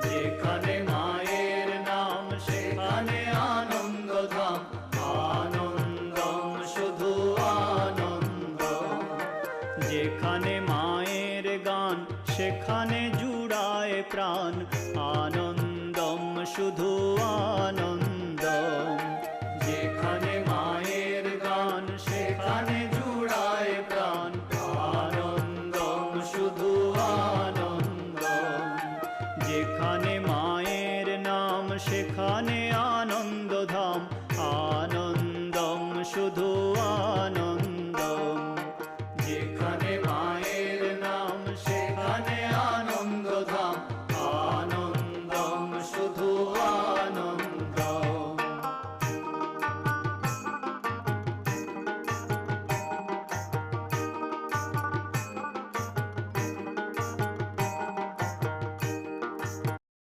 যেখানে মায়ের নাম সেখানে আনন্দধাম, আনন্দম শুধু আনন্দ। যেখানে মায়ের গান সেখানে জুড়ায় প্রাণ, আনন্দম শুধু আনন্দ। যেখানে মায়ের গান সেখানে জুড়ায় প্রাণ, আনন্দম শুধু আনন্দ। যেখানে মায়ের নাম সেখানে আনন্দধাম, আনন্দম শুধু আনন্দ।